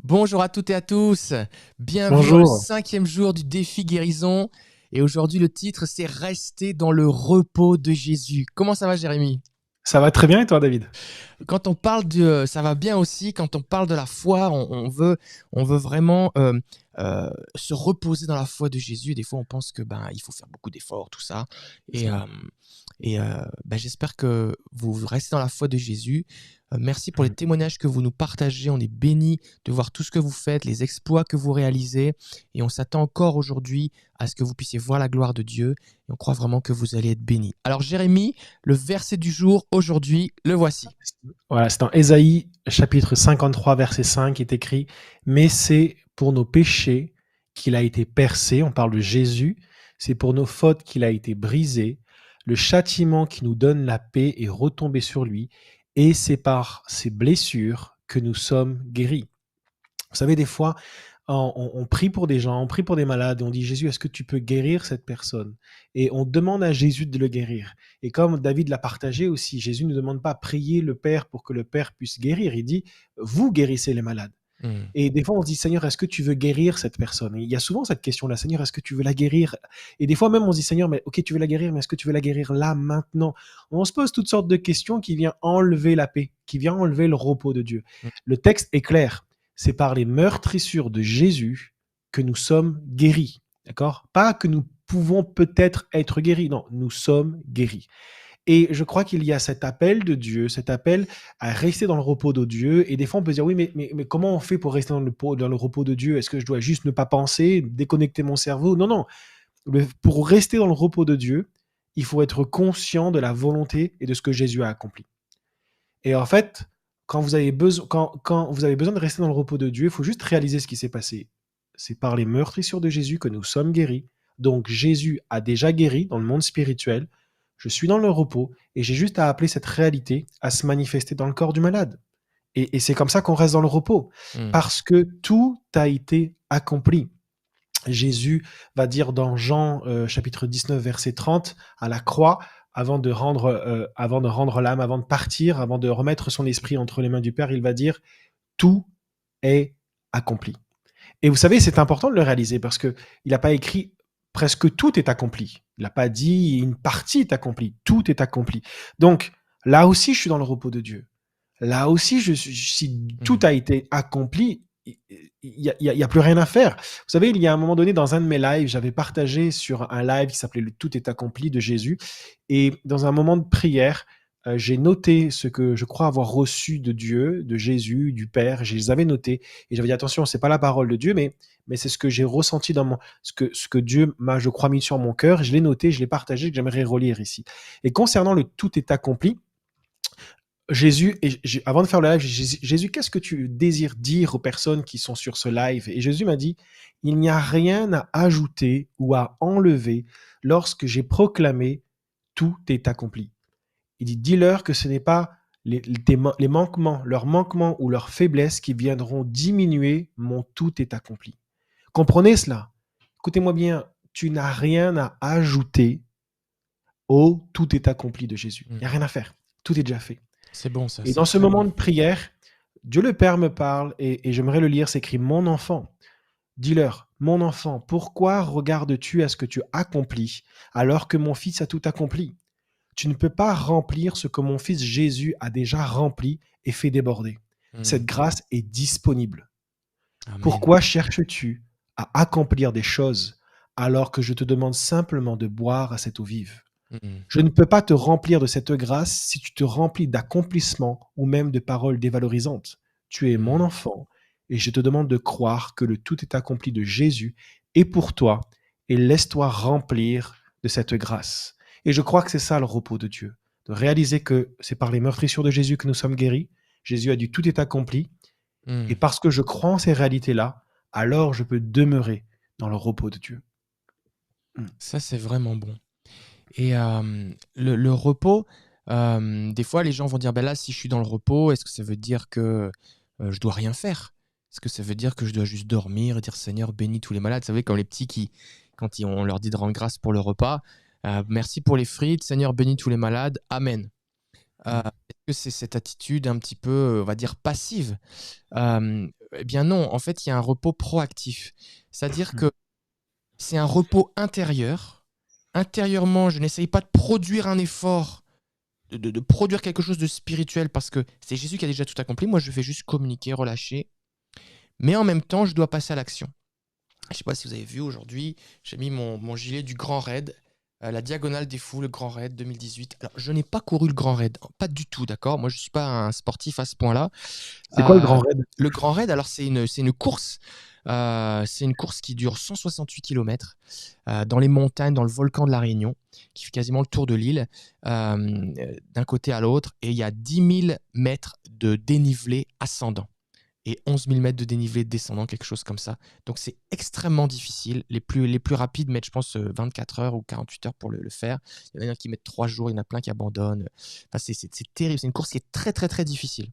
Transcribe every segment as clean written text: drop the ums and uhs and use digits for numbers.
Bonjour à toutes et à tous, bienvenue dans le Bonjour, 5e jour du défi guérison. Et aujourd'hui, le titre, c'est Rester dans le repos de Jésus. Comment ça va, Jérémy? ça va très bien et toi David? Quand on parle de... Ça va bien aussi, quand on parle de la foi, on veut vraiment se reposer dans la foi de Jésus. Des fois, on pense que il faut faire beaucoup d'efforts, tout ça. C'est Et, vrai. euh, j'espère que vous restez dans la foi de Jésus. Merci pour les Mhm. témoignages que vous nous partagez. On est bénis de voir tout ce que vous faites, les exploits que vous réalisez. Et on s'attend encore aujourd'hui à ce que vous puissiez voir la gloire de Dieu. Et on croit vraiment que vous allez être bénis. Alors Jérémy, le verset du jour aujourd'hui, le voici. Voilà, c'est dans Ésaïe chapitre 53 verset 5 qui est écrit: Mais c'est pour nos péchés qu'il a été percé, on parle de Jésus, c'est pour nos fautes qu'il a été brisé, le châtiment qui nous donne la paix est retombé sur lui, et c'est par ses blessures que nous sommes guéris. Vous savez, des fois, on prie pour des gens, on prie pour des malades, et on dit: Jésus, est-ce que tu peux guérir cette personne? Et on demande à Jésus de le guérir. Et comme David l'a partagé aussi, Jésus ne demande pas: prier le Père pour que le Père puisse guérir. Il dit: vous guérissez les malades. Hmm. Et des fois, on se dit: Seigneur, est-ce que tu veux guérir cette personne? Et il y a souvent cette question-là: Seigneur, est-ce que tu veux la guérir? Et des fois même, on se dit: Seigneur, mais ok, tu veux la guérir, mais est-ce que tu veux la guérir là, maintenant? On se pose toutes sortes de questions qui viennent enlever la paix, qui viennent enlever le repos de Dieu. Le texte est clair: c'est par les meurtrissures de Jésus que nous sommes guéris. D'accord? Pas que nous pouvons peut-être être guéris. Non, nous sommes guéris. Et je crois qu'il y a cet appel de Dieu, cet appel à rester dans le repos de Dieu. Et des fois, on peut se dire: oui, mais comment on fait pour rester dans le repos de Dieu? Est-ce que je dois juste ne pas penser, déconnecter mon cerveau? Non, non. Pour rester dans le repos de Dieu, il faut être conscient de la volonté et de ce que Jésus a accompli. Et en fait, quand vous avez besoin de rester dans le repos de Dieu, il faut juste réaliser ce qui s'est passé. C'est par les meurtrissures de Jésus que nous sommes guéris. Donc Jésus a déjà guéri dans le monde spirituel. Je suis dans le repos et j'ai juste à appeler cette réalité à se manifester dans le corps du malade. Et c'est comme ça qu'on reste dans le repos. Hmm. Parce que tout a été accompli. Jésus va dire dans Jean chapitre 19, verset 30, à la croix, avant de rendre l'âme, avant de partir, avant de remettre son esprit entre les mains du Père, il va dire: tout est accompli. Et vous savez, c'est important de le réaliser parce que il n'a pas écrit presque tout est accompli. Il n'a pas dit une partie est accomplie. Tout est accompli. Donc, là aussi, je suis dans le repos de Dieu. Là aussi, si tout Hmm. a été accompli, il y a plus rien à faire. Vous savez, il y a un moment donné, dans un de mes lives, j'avais partagé sur un live qui s'appelait Le Tout est accompli de Jésus. Et dans un moment de prière, j'ai noté ce que je crois avoir reçu de Dieu, de Jésus, du Père. Je les avais notés. Et j'avais dit: attention, c'est pas la parole de Dieu, mais c'est ce que j'ai ressenti ce que Dieu m'a, je crois, mis sur mon cœur. Je l'ai noté, je l'ai partagé, que j'aimerais relire ici. Et concernant le tout est accompli, Jésus, avant de faire le live, Jésus, qu'est-ce que tu désires dire aux personnes qui sont sur ce live? Et Jésus m'a dit: il n'y a rien à ajouter ou à enlever lorsque j'ai proclamé tout est accompli. Il dit: dis-leur que ce n'est pas les manquements, leurs manquements ou leurs faiblesses qui viendront diminuer mon tout est accompli. Comprenez cela? Écoutez-moi bien, tu n'as rien à ajouter au tout est accompli de Jésus. Il Hmm. n'y a rien à faire. Tout est déjà fait. C'est bon ça, Et c'est dans ce très moment bon. de prière, Dieu le Père me parle et j'aimerais le lire. C'est écrit: mon enfant, dis-leur: mon enfant, pourquoi regardes-tu à ce que tu accomplis alors que mon fils a tout accompli? Tu ne peux pas remplir ce que mon fils Jésus a déjà rempli et fait déborder. Hmm. Cette grâce est disponible. Amen. Pourquoi cherches-tu à accomplir des choses alors que je te demande simplement de boire à cette eau vive? Hmm. Je ne peux pas te remplir de cette grâce si tu te remplis d'accomplissements ou même de paroles dévalorisantes. Tu es mon Hmm. enfant et je te demande de croire que le tout est accompli de Jésus est pour toi et laisse-toi remplir de cette grâce. Et je crois que c'est ça le repos de Dieu, de réaliser que c'est par les meurtrissures de Jésus que nous sommes guéris. Jésus a dit: tout est accompli. Et Hmm. parce que je crois en ces réalités-là, alors je peux demeurer dans le repos de Dieu. Mm. Ça, c'est vraiment bon. Et le repos, des fois, les gens vont dire, ben là, si je suis dans le repos, est-ce que ça veut dire que je dois rien faire? Est-ce que ça veut dire que je dois juste dormir et dire, Seigneur, bénis tous les malades? Vous savez, comme les petits qui, on leur dit de rendre grâce pour le repas, merci pour les frites, Seigneur, bénis tous les malades, Amen. Est-ce que c'est cette attitude un petit peu, on va dire, passive? Eh bien non, en fait, il y a un repos proactif. C'est-à-dire que c'est un repos intérieur. Intérieurement, je n'essaye pas de produire un effort, de produire quelque chose de spirituel parce que c'est Jésus qui a déjà tout accompli. Moi, je fais juste communiquer, relâcher. Mais en même temps, je dois passer à l'action. Je ne sais pas si vous avez vu aujourd'hui, j'ai mis mon gilet du Grand Raid, la Diagonale des Fous, le Grand Raid 2018. Alors, je n'ai pas couru le Grand Raid, pas du tout, d'accord? Moi, je ne suis pas un sportif à ce point-là. C'est quoi le Grand Raid? Le Grand Raid, alors c'est une course. C'est une course qui dure 168 km dans les montagnes, dans le volcan de la Réunion, qui fait quasiment le tour de l'île, d'un côté à l'autre. Et il y a 10 000 mètres de dénivelé ascendant et 11 000 mètres de dénivelé descendant, quelque chose comme ça. Donc c'est extrêmement difficile. Les plus rapides mettent, je pense, 24 heures ou 48 heures pour le faire. Il y en a qui mettent 3 jours, il y en a plein qui abandonnent. Enfin, c'est terrible. C'est une course qui est très, très, très difficile.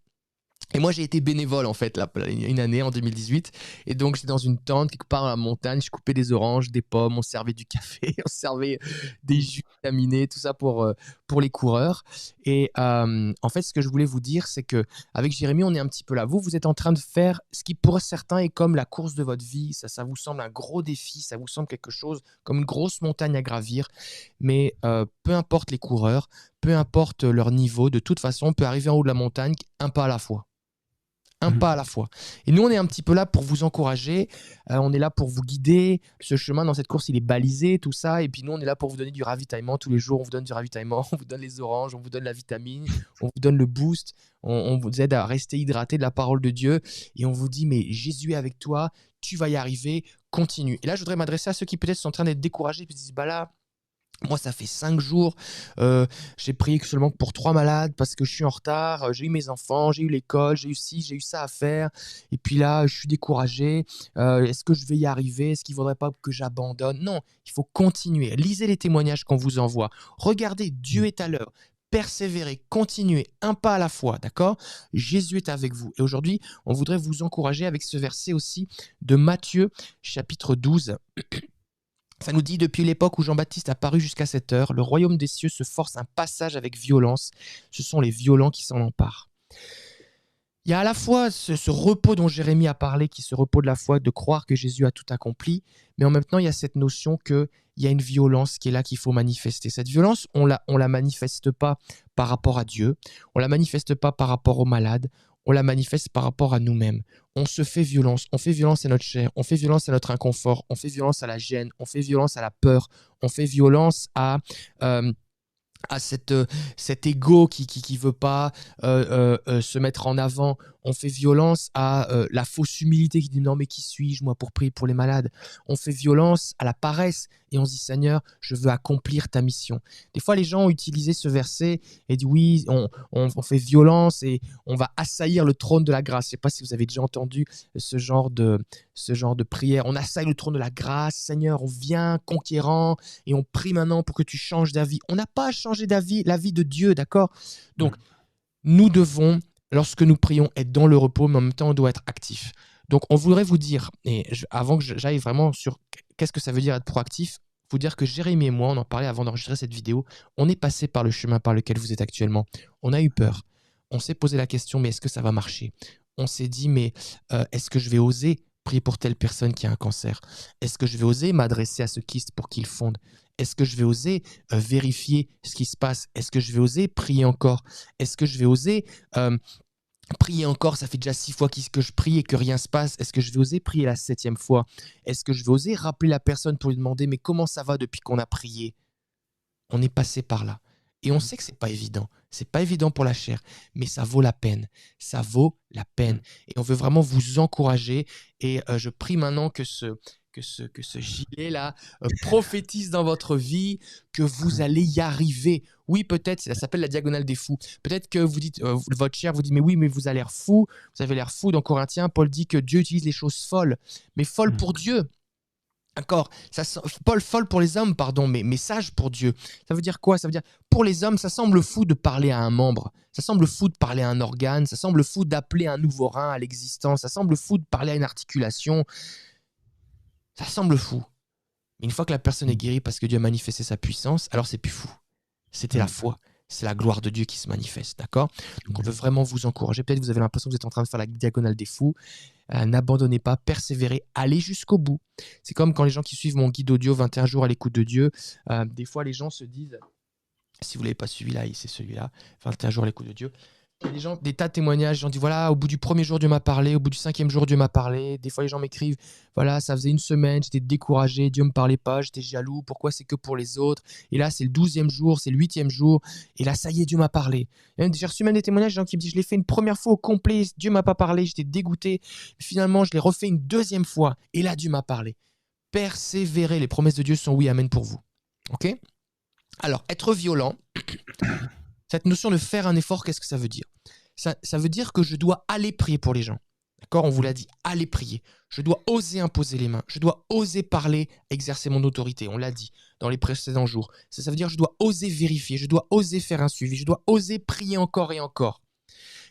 Et moi, j'ai été bénévole, en fait, là, une année, en 2018. Et donc, j'étais dans une tente, quelque part à la montagne. Je coupais des oranges, des pommes, on servait du café, on servait des jus vitaminés, tout ça pour les coureurs. Et en fait, ce que je voulais vous dire, c'est qu'avec Jérémy, on est un petit peu là. Vous êtes en train de faire ce qui, pour certains, est comme la course de votre vie. Ça vous semble un gros défi, ça vous semble quelque chose comme une grosse montagne à gravir. Mais peu importe les coureurs, peu importe leur niveau, de toute façon, on peut arriver en haut de la montagne un pas à la fois. Un pas à la fois. Et nous, on est un petit peu là pour vous encourager. On est là pour vous guider. Ce chemin dans cette course, il est balisé, tout ça. Et puis nous, on est là pour vous donner du ravitaillement. Tous les jours, on vous donne du ravitaillement. On vous donne les oranges, on vous donne la vitamine, on vous donne le boost. On vous aide à rester hydraté de la parole de Dieu. Et on vous dit, mais Jésus est avec toi. Tu vas y arriver. Continue. Et là, je voudrais m'adresser à ceux qui peut-être sont en train d'être découragés et se disent, bah là, moi, ça fait 5 jours. J'ai prié que seulement pour 3 malades parce que je suis en retard. J'ai eu mes enfants, j'ai eu l'école, j'ai eu ci, j'ai eu ça à faire. Et puis là, je suis découragé. Est-ce que je vais y arriver? Est-ce qu'il ne faudrait pas que j'abandonne? Non, il faut continuer. Lisez les témoignages qu'on vous envoie. Regardez, Dieu est à l'heure. Persévérez, continuez, un pas à la fois, d'accord? Jésus est avec vous. Et aujourd'hui, on voudrait vous encourager avec ce verset aussi de Matthieu, chapitre 12. Ça nous dit, depuis l'époque où Jean-Baptiste a paru jusqu'à cette heure, le royaume des cieux se force un passage avec violence. Ce sont les violents qui s'en emparent. Il y a à la fois ce repos dont Jérémie a parlé, qui est ce repos de la foi, de croire que Jésus a tout accompli, mais en même temps, il y a cette notion qu'il y a une violence qui est là qu'il faut manifester. Cette violence, on la manifeste pas par rapport à Dieu, on la manifeste pas par rapport aux malades, on la manifeste par rapport à nous-mêmes. On se fait violence, on fait violence à notre chair, on fait violence à notre inconfort, on fait violence à la gêne, on fait violence à la peur, on fait violence à cet ego qui veut pas se mettre en avant. On fait violence à la fausse humilité qui dit non mais qui suis-je moi pour prier pour les malades. On fait violence à la paresse et on se dit Seigneur, je veux accomplir ta mission. Des fois les gens ont utilisé ce verset et dit oui, on fait violence et on va assaillir le trône de la grâce. Je ne sais pas si vous avez déjà entendu ce genre de prière. On assaille le trône de la grâce, Seigneur, on vient conquérant et on prie maintenant pour que tu changes d'avis. On n'a pas à changer d'avis, la vie de Dieu, d'accord? Donc, nous devons, lorsque nous prions, être dans le repos, mais en même temps, on doit être actif. Donc, on voudrait vous dire, et avant que j'aille vraiment sur qu'est-ce que ça veut dire être proactif, vous dire que Jérémy et moi, on en parlait avant d'enregistrer cette vidéo, on est passé par le chemin par lequel vous êtes actuellement. On a eu peur. On s'est posé la question, mais est-ce que ça va marcher? On s'est dit, mais est-ce que je vais oser prier pour telle personne qui a un cancer? Est-ce que je vais oser m'adresser à ce kyste pour qu'il fonde? Est-ce que je vais oser vérifier ce qui se passe? Est-ce que je vais oser prier encore? Est-ce que je vais oser prier encore? Ça fait déjà 6 fois que je prie et que rien se passe. Est-ce que je vais oser prier la 7e fois? Est-ce que je vais oser rappeler la personne pour lui demander mais comment ça va depuis qu'on a prié? On est passé par là. Et on sait que c'est pas évident. C'est pas évident pour la chair, mais ça vaut la peine. Ça vaut la peine. Et on veut vraiment vous encourager. Et je prie maintenant que ce gilet-là prophétise dans votre vie, que vous allez y arriver. Oui, peut-être, ça s'appelle la diagonale des fous. Peut-être que vous dites, votre chair vous dit, mais oui, mais vous avez l'air fou. Vous avez l'air fou. Dans Corinthiens, Paul dit que Dieu utilise les choses folles, mais folles pour Dieu. D'accord, folle pour les hommes, pardon, mais sage pour Dieu. Ça veut dire quoi? Ça veut dire, pour les hommes, ça semble fou de parler à un membre, ça semble fou de parler à un organe, ça semble fou d'appeler un nouveau rein à l'existence, ça semble fou de parler à une articulation, ça semble fou. Mais une fois que la personne est guérie parce que Dieu a manifesté sa puissance, alors c'est plus fou. C'était la foi. c'est la gloire de Dieu qui se manifeste, d'accord? Donc on veut vraiment vous encourager. Peut-être que vous avez l'impression que vous êtes en train de faire la diagonale des fous. N'abandonnez pas, persévérez, allez jusqu'au bout. C'est comme quand les gens qui suivent mon guide audio 21 jours à l'écoute de Dieu, des fois les gens se disent, si vous ne l'avez pas suivi là, c'est celui-là, 21 jours à l'écoute de Dieu. Il y a des gens, des tas de témoignages, les gens disent voilà, au bout du premier jour, Dieu m'a parlé, au bout du 5e jour, Dieu m'a parlé. Des fois, les gens m'écrivent voilà, ça faisait une semaine, j'étais découragé, Dieu ne me parlait pas, j'étais jaloux, pourquoi c'est que pour les autres? Et là, c'est le 12e jour, c'est le 8e jour, et là, ça y est, Dieu m'a parlé. J'ai reçu même des témoignages de gens qui me disent je l'ai fait une première fois au complet, Dieu ne m'a pas parlé, j'étais dégoûté. Finalement, je l'ai refait une deuxième fois, et là, Dieu m'a parlé. Persévérez, les promesses de Dieu sont oui, amen pour vous. Ok? Alors, être violent, cette notion de faire un effort, qu'est-ce que ça veut dire? Ça veut dire que je dois aller prier pour les gens. D'accord? On vous l'a dit, aller prier. Je dois oser imposer les mains. Je dois oser parler, exercer mon autorité. On l'a dit dans les précédents jours. Ça veut dire que je dois oser vérifier. Je dois oser faire un suivi. Je dois oser prier encore et encore.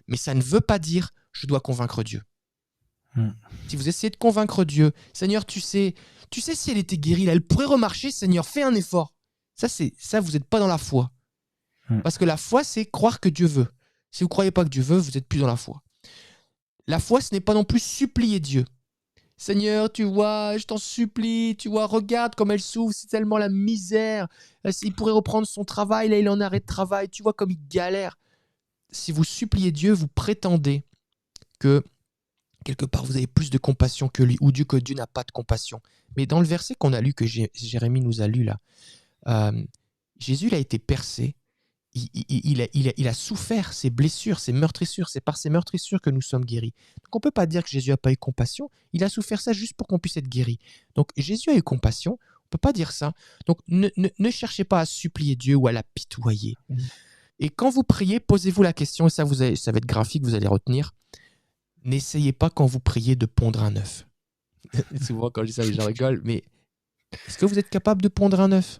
Mais ça ne veut pas dire je dois convaincre Dieu. Si vous essayez de convaincre Dieu, Seigneur, tu sais si elle était guérie, là, elle pourrait remarcher, Seigneur, fais un effort. Ça, vous n'êtes pas dans la foi. Parce que la foi, c'est croire que Dieu veut. Si vous ne croyez pas que Dieu veut, vous n'êtes plus dans la foi. La foi, ce n'est pas non plus supplier Dieu. Seigneur, tu vois, je t'en supplie, tu vois, regarde comme elle souffre, c'est tellement la misère. Il pourrait reprendre son travail, là, il est en arrêt de travail, tu vois comme il galère. Si vous suppliez Dieu, vous prétendez que quelque part vous avez plus de compassion que lui, ou que Dieu n'a pas de compassion. Mais dans le verset qu'on a lu, que Jérémie nous a lu là, Jésus il a été percé. Il a souffert ses blessures, ses meurtrissures. C'est par ses meurtrissures que nous sommes guéris. Donc on ne peut pas dire que Jésus n'a pas eu compassion. Il a souffert ça juste pour qu'on puisse être guéri. Donc Jésus a eu compassion. On ne peut pas dire ça. Donc ne cherchez pas à supplier Dieu ou à l'apitoyer. Et quand vous priez, posez-vous la question, et ça va être graphique, vous allez retenir. N'essayez pas quand vous priez de pondre un œuf. Souvent quand je dis ça, les gens rigolent, mais est-ce que vous êtes capable de pondre un œuf?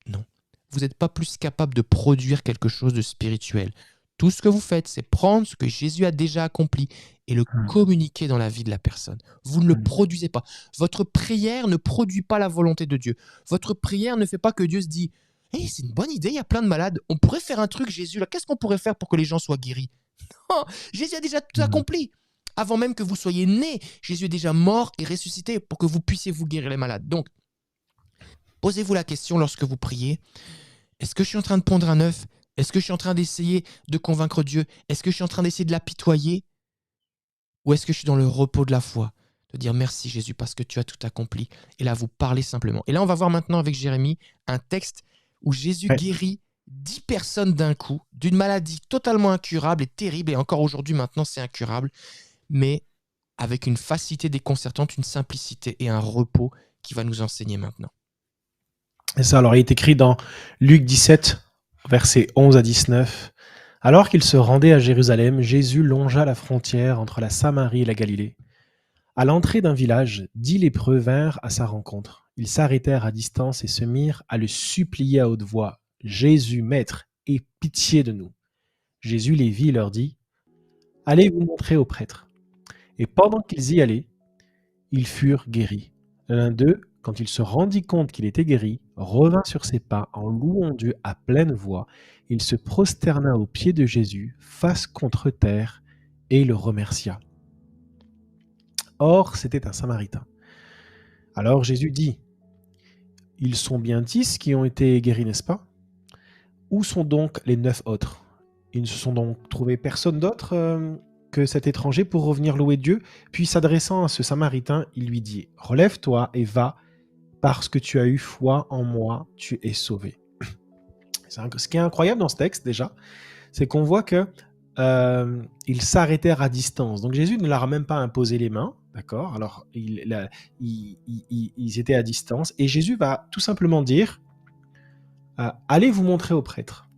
Non. Vous n'êtes pas plus capable de produire quelque chose de spirituel. Tout ce que vous faites, c'est prendre ce que Jésus a déjà accompli et le communiquer dans la vie de la personne. Vous ne le produisez pas. Votre prière ne produit pas la volonté de Dieu. Votre prière ne fait pas que Dieu se dit hey, c'est une bonne idée, il y a plein de malades. On pourrait faire un truc, Jésus, là. Qu'est-ce qu'on pourrait faire pour que les gens soient guéris? Non, Jésus a déjà tout accompli. Avant même que vous soyez nés, Jésus est déjà mort et ressuscité pour que vous puissiez vous guérir les malades. Donc, posez-vous la question lorsque vous priez. Est-ce que je suis en train de pondre un œuf? Est-ce que je suis en train d'essayer de convaincre Dieu? Est-ce que je suis en train d'essayer de l'apitoyer? Ou est-ce que je suis dans le repos de la foi? De dire merci Jésus parce que tu as tout accompli. Et là, vous parlez simplement. Et là, on va voir maintenant avec Jérémie un texte où Jésus guérit 10 personnes d'un coup d'une maladie totalement incurable et terrible. Et encore aujourd'hui, maintenant, c'est incurable. Mais avec une facilité déconcertante, une simplicité et un repos qui va nous enseigner maintenant. Et ça, alors, il est écrit dans Luc 17, versets 11 à 19. Alors qu'il se rendait à Jérusalem, Jésus longea la frontière entre la Samarie et la Galilée. À l'entrée d'un village, 10 lépreux vinrent à sa rencontre. Ils s'arrêtèrent à distance et se mirent à le supplier à haute voix. « Jésus, Maître, aie pitié de nous. » Jésus les vit et leur dit « Allez vous montrer au prêtre. » Et pendant qu'ils y allaient, ils furent guéris. L'un d'eux, quand il se rendit compte qu'il était guéri, revint sur ses pas en louant Dieu à pleine voix. Il se prosterna aux pieds de Jésus, face contre terre, et le remercia. Or, c'était un Samaritain. Alors Jésus dit, « Ils sont bien 10 qui ont été guéris, n'est-ce pas? Où sont donc les 9 autres? Ils ne se sont donc trouvés personne d'autre que cet étranger pour revenir louer Dieu. » Puis s'adressant à ce Samaritain, il lui dit, « Relève-toi et va, parce que tu as eu foi en moi, tu es sauvé. » Ce qui est incroyable dans ce texte déjà, c'est qu'on voit que ils s'arrêtèrent à distance. Donc Jésus ne leur a même pas imposé les mains, d'accord? Alors ils étaient à distance et Jésus va tout simplement dire allez vous montrer au prêtre.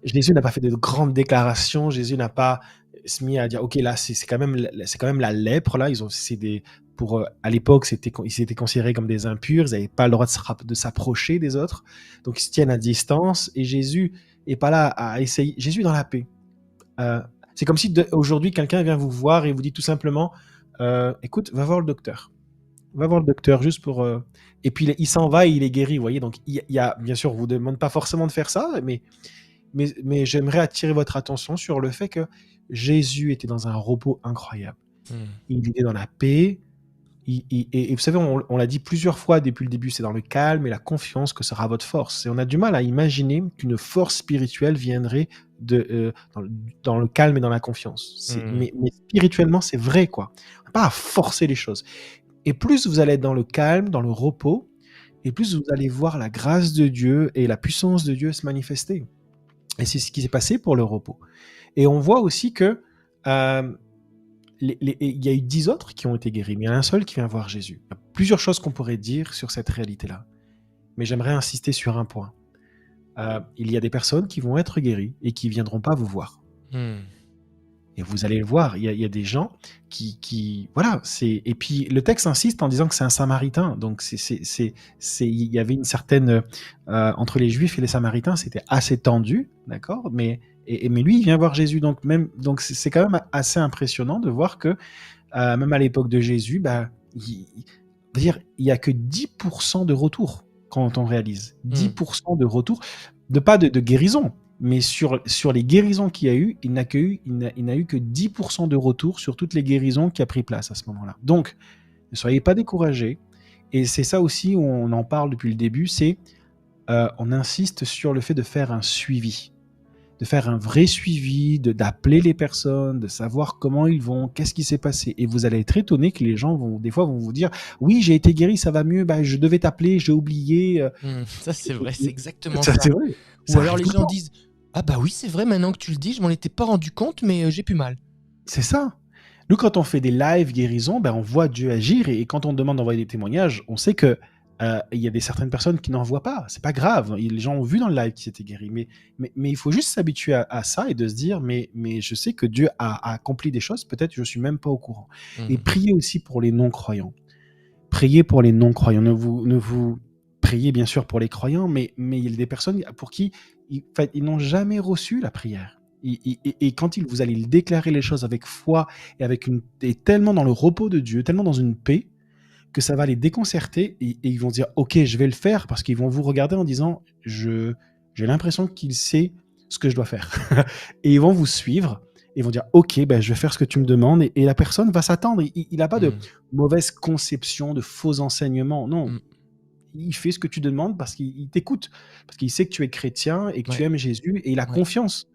Jésus n'a pas fait de grandes déclarations. Jésus n'a pas se mis à dire ok là c'est quand même la lèpre là. À l'époque ils étaient considérés comme des impurs. Ils n'avaient pas le droit de s'approcher des autres. Donc ils se tiennent à distance et Jésus est pas là à essayer. Jésus est dans la paix. C'est comme si aujourd'hui quelqu'un vient vous voir et vous dit tout simplement écoute, va voir le docteur. Va voir le docteur juste pour... Et puis il s'en va et il est guéri, vous voyez. Donc il y a, bien sûr, on ne vous demande pas forcément de faire ça, mais mais j'aimerais attirer votre attention sur le fait que Jésus était dans un repos incroyable. Hmm. Il était dans la paix. Et vous savez, on l'a dit plusieurs fois depuis le début, c'est dans le calme et la confiance que sera votre force. Et on a du mal à imaginer qu'une force spirituelle viendrait dans le calme et dans la confiance. Hmm. Mais spirituellement, c'est vrai, quoi. On n'a pas à forcer les choses. Et plus vous allez être dans le calme, dans le repos, et plus vous allez voir la grâce de Dieu et la puissance de Dieu se manifester. Et c'est ce qui s'est passé pour le repos. Et on voit aussi que euh, il y a eu 10 autres qui ont été guéris, mais il y en a un seul qui vient voir Jésus. Il y a plusieurs choses qu'on pourrait dire sur cette réalité-là. Mais j'aimerais insister sur un point. Il y a des personnes qui vont être guéries et qui ne viendront pas vous voir. Hmm. Et vous allez le voir, il y a des gens voilà, et puis le texte insiste en disant que c'est un Samaritain. Donc il y avait une certaine entre les Juifs et les Samaritains, c'était assez tendu, d'accord, mais lui il vient voir Jésus, donc c'est quand même assez impressionnant de voir que même à l'époque de Jésus, il y a que 10% de retour quand on réalise 10% de retour, pas de guérison. Mais sur les guérisons qu'il y a eu, il n'a eu que 10% de retour sur toutes les guérisons qui a pris place à ce moment-là. Donc, ne soyez pas découragés. Et c'est ça aussi où on en parle depuis le début, c'est on insiste sur le fait de faire un suivi, de faire un vrai suivi, d'appeler les personnes, de savoir comment ils vont, qu'est-ce qui s'est passé. Et vous allez être étonné que les gens des fois vont vous dire « Oui, j'ai été guéri, ça va mieux, je devais t'appeler, j'ai oublié. Ça, c'est vrai, c'est exactement Ça, ça. c'est vrai. Ou Ça alors arrive les tout le gens temps. disent ah bah oui, c'est vrai, maintenant que tu le dis, je m'en étais pas rendu compte, mais j'ai plus mal. C'est ça. Nous, quand on fait des lives guérisons, on voit Dieu agir et quand on demande d'envoyer des témoignages, on sait que il y a certaines personnes qui n'en voient pas. C'est pas grave. Les gens ont vu dans le live qu'ils étaient guéris. Mais il faut juste s'habituer à ça et de se dire mais je sais que Dieu a accompli des choses. Peut-être je suis même pas au courant. Et priez aussi pour les non-croyants. Priez pour les non-croyants. Ne vous priez bien sûr pour les croyants, mais il y a des personnes pour qui ils n'ont jamais reçu la prière. Et quand vous allez déclarer les choses avec foi et tellement dans le repos de Dieu, tellement dans une paix, que ça va les déconcerter et ils vont dire ok, je vais le faire, parce qu'ils vont vous regarder en disant j'ai l'impression qu'il sait ce que je dois faire. Et ils vont vous suivre et ils vont dire ok, je vais faire ce que tu me demandes, et la personne va s'attendre. Il n'a pas de mauvaise conception, de faux enseignements, non. Il fait ce que tu demandes parce qu'il t'écoute, parce qu'il sait que tu es chrétien et que tu aimes Jésus, et il a confiance.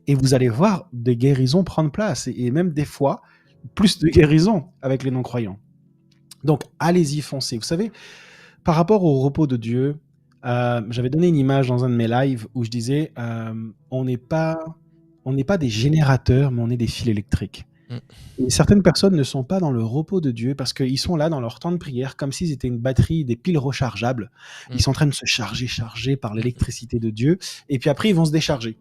Et vous allez voir des guérisons prendre place, et même des fois plus de guérisons avec les non-croyants. Donc allez-y, foncez. Vous savez, par rapport au repos de Dieu, j'avais donné une image dans un de mes lives où je disais on n'est pas des générateurs, mais on est des fils électriques. Et certaines personnes ne sont pas dans le repos de Dieu parce qu'ils sont là dans leur temps de prière comme s'ils étaient une batterie, des piles rechargeables. Ils sont en train de se charger par l'électricité de Dieu, et puis après ils vont se décharger.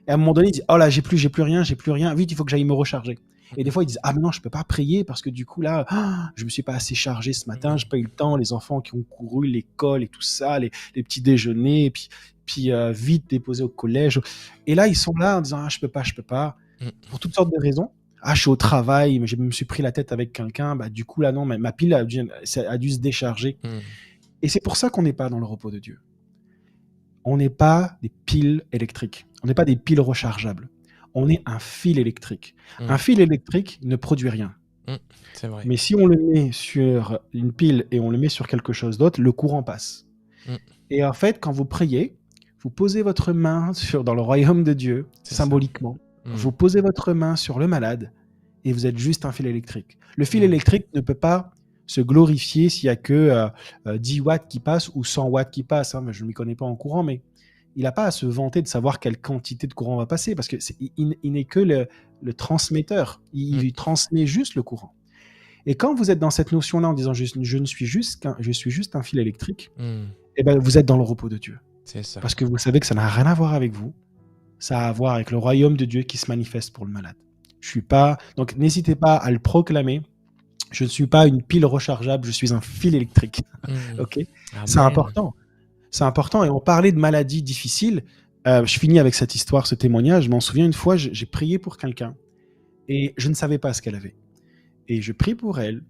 Et à un moment donné, ils disent oh là, j'ai plus rien, vite, il faut que j'aille me recharger. Et des fois, ils disent ah mais non, je peux pas prier parce que du coup là, je me suis pas assez chargé ce matin, j'ai pas eu le temps, les enfants qui ont couru, l'école et tout ça, les petits déjeuners, et puis vite déposé au collège. Et là, ils sont là en disant ah je peux pas, pour toutes sortes de raisons. Ah, je suis au travail, mais je me suis pris la tête avec quelqu'un, du coup là non, ma pile a dû se décharger. Et c'est pour ça qu'on n'est pas dans le repos de Dieu. On n'est pas des piles électriques. On n'est pas des piles rechargeables. On est un fil électrique. Un fil électrique ne produit rien. C'est vrai. Mais si on le met sur une pile et on le met sur quelque chose d'autre, le courant passe. Et en fait, quand vous priez, vous posez votre main dans le royaume de Dieu, symboliquement. Vous posez votre main sur le malade et vous êtes juste un fil électrique. Le fil électrique ne peut pas se glorifier s'il n'y a que 10 watts qui passent ou 100 watts qui passent. Je ne m'y connais pas en courant, mais il n'a pas à se vanter de savoir quelle quantité de courant va passer, parce qu'il n'est que le transmetteur. Il transmet juste le courant. Et quand vous êtes dans cette notion-là en disant je suis juste un fil électrique, vous êtes dans le repos de Dieu. C'est ça. Parce que vous savez que ça n'a rien à voir avec vous. Ça a à voir avec le royaume de Dieu qui se manifeste pour le malade. Donc n'hésitez pas à le proclamer. Je ne suis pas une pile rechargeable, je suis un fil électrique. Ok ? C'est important. C'est important. Et on parlait de maladies difficiles. Je finis avec cette histoire, ce témoignage. Je m'en souviens, une fois, j'ai prié pour quelqu'un et je ne savais pas ce qu'elle avait. Et je prie pour elle,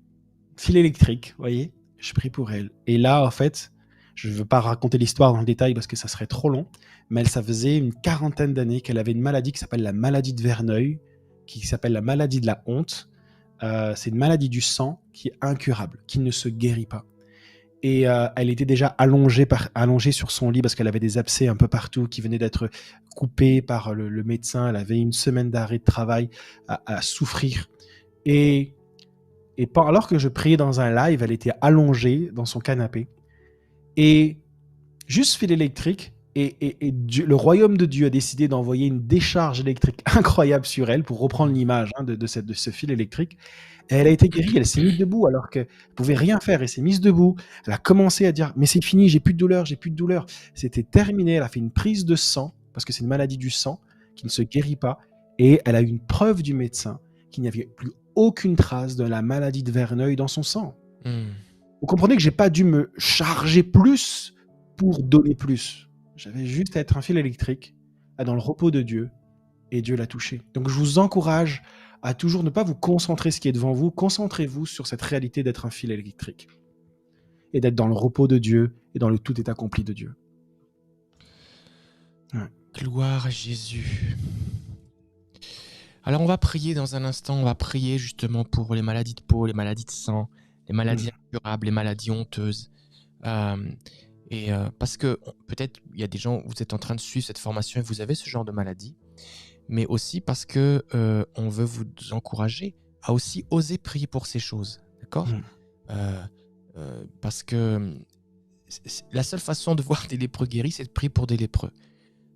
fil électrique, vous voyez, je prie pour elle. Et là, en fait, Je ne veux pas raconter l'histoire dans le détail parce que ça serait trop long, mais ça faisait une quarantaine d'années qu'elle avait une maladie qui s'appelle la maladie de Verneuil, qui s'appelle la maladie de la honte. C'est une maladie du sang qui est incurable, qui ne se guérit pas. Et elle était déjà allongée sur son lit parce qu'elle avait des abcès un peu partout qui venaient d'être coupés par le médecin. Elle avait une semaine d'arrêt de travail à souffrir. Et alors que je priais dans un live, elle était allongée dans son canapé. Et juste fil électrique, et Dieu, le royaume de Dieu a décidé d'envoyer une décharge électrique incroyable sur elle, pour reprendre l'image de ce fil électrique. Et elle a été guérie, elle s'est mise debout alors qu'elle ne pouvait rien faire. Elle s'est mise debout, elle a commencé à dire « mais c'est fini, j'ai plus de douleur, j'ai plus de douleur ». C'était terminé, elle a fait une prise de sang, parce que c'est une maladie du sang qui ne se guérit pas, et elle a eu une preuve du médecin qu'il n'y avait plus aucune trace de la maladie de Verneuil dans son sang. Vous comprenez que j'ai pas dû me charger plus pour donner plus. J'avais juste à être un fil électrique, à dans le repos de Dieu, et Dieu l'a touché. Donc je vous encourage à toujours ne pas vous concentrer sur ce qui est devant vous, concentrez-vous sur cette réalité d'être un fil électrique, et d'être dans le repos de Dieu, et dans le tout est accompli de Dieu. Ouais. Gloire à Jésus. Alors on va prier dans un instant, on va prier justement pour les maladies de peau, les maladies de sang, les maladies incurables, les maladies honteuses. Parce que peut-être il y a des gens, vous êtes en train de suivre cette formation et vous avez ce genre de maladie, mais aussi parce que on veut vous encourager à aussi oser prier pour ces choses, d'accord ? Parce que la seule façon de voir des lépreux guéris, c'est de prier pour des lépreux.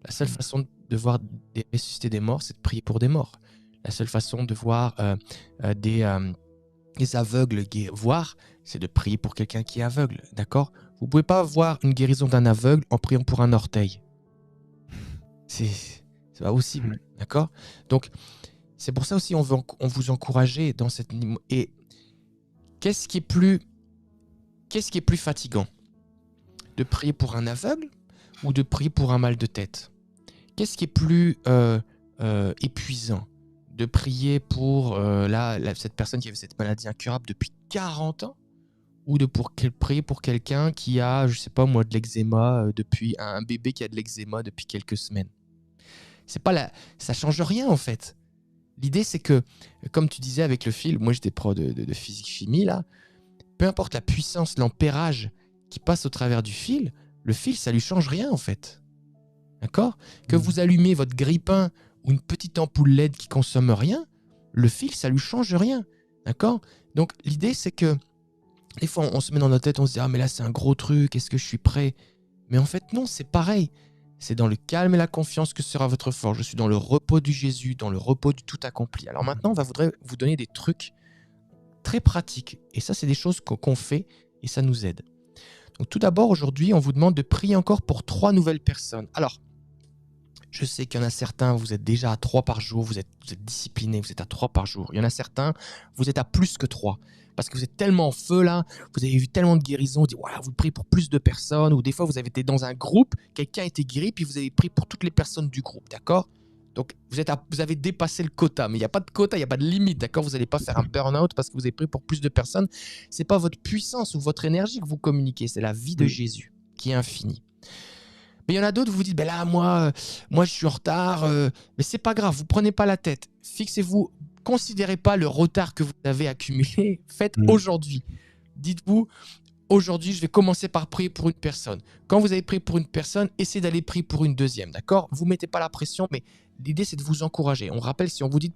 La seule façon de voir des ressuscités des morts, c'est de prier pour des morts. La seule façon de voir des aveugles voir, c'est de prier pour quelqu'un qui est aveugle, d'accord ? Vous ne pouvez pas voir une guérison d'un aveugle en priant pour un orteil. C'est pas possible, d'accord ? Donc, c'est pour ça aussi on vous encourager dans cette... Et qu'est-ce qui est plus fatigant ? De prier pour un aveugle ou de prier pour un mal de tête ? Qu'est-ce qui est plus épuisant ? De prier pour cette personne qui avait cette maladie incurable depuis 40 ans ou prier pour quelqu'un qui a, je sais pas moi, de l'eczéma depuis un bébé qui a de l'eczéma depuis quelques semaines. Ça change rien en fait. L'idée c'est que, comme tu disais avec le fil, moi j'étais pro de physique-chimie là, peu importe la puissance, l'ampérage qui passe au travers du fil, le fil ça lui change rien en fait. D'accord ? Que vous allumez votre grille-pain ou une petite ampoule LED qui consomme rien, le fil, ça lui change rien. D'accord ? Donc, l'idée, c'est que des fois, on se met dans notre tête, on se dit « Ah, mais là, c'est un gros truc, est-ce que je suis prêt ?» Mais en fait, non, c'est pareil. C'est dans le calme et la confiance que sera votre force. Je suis dans le repos du Jésus, dans le repos du tout accompli. Alors maintenant, on voudrait vous donner des trucs très pratiques. Et ça, c'est des choses qu'on fait et ça nous aide. Donc, tout d'abord, aujourd'hui, on vous demande de prier encore pour 3 nouvelles personnes. Alors, je sais qu'il y en a certains, vous êtes déjà à 3 par jour, vous êtes disciplinés, vous êtes à 3 par jour. Il y en a certains, vous êtes à plus que 3. Parce que vous êtes tellement en feu là, vous avez vu tellement de guérisons, vous dites voilà, vous priez pour plus de personnes, ou des fois vous avez été dans un groupe, quelqu'un a été guéri, puis vous avez prié pour toutes les personnes du groupe, d'accord ? Donc vous avez dépassé le quota, mais il n'y a pas de quota, il n'y a pas de limite, d'accord ? Vous n'allez pas faire un burn-out parce que vous avez prié pour plus de personnes. Ce n'est pas votre puissance ou votre énergie que vous communiquez, c'est la vie de Jésus qui est infinie. Mais il y en a d'autres, vous vous dites, ben là, moi, je suis en retard, mais c'est pas grave, vous prenez pas la tête. Fixez-vous, considérez pas le retard que vous avez accumulé, faites aujourd'hui. Dites-vous, aujourd'hui, je vais commencer par prier pour une personne. Quand vous avez prié pour une personne, essayez d'aller prier pour une deuxième, d'accord ? Vous mettez pas la pression, mais l'idée, c'est de vous encourager. On rappelle, si on vous dit de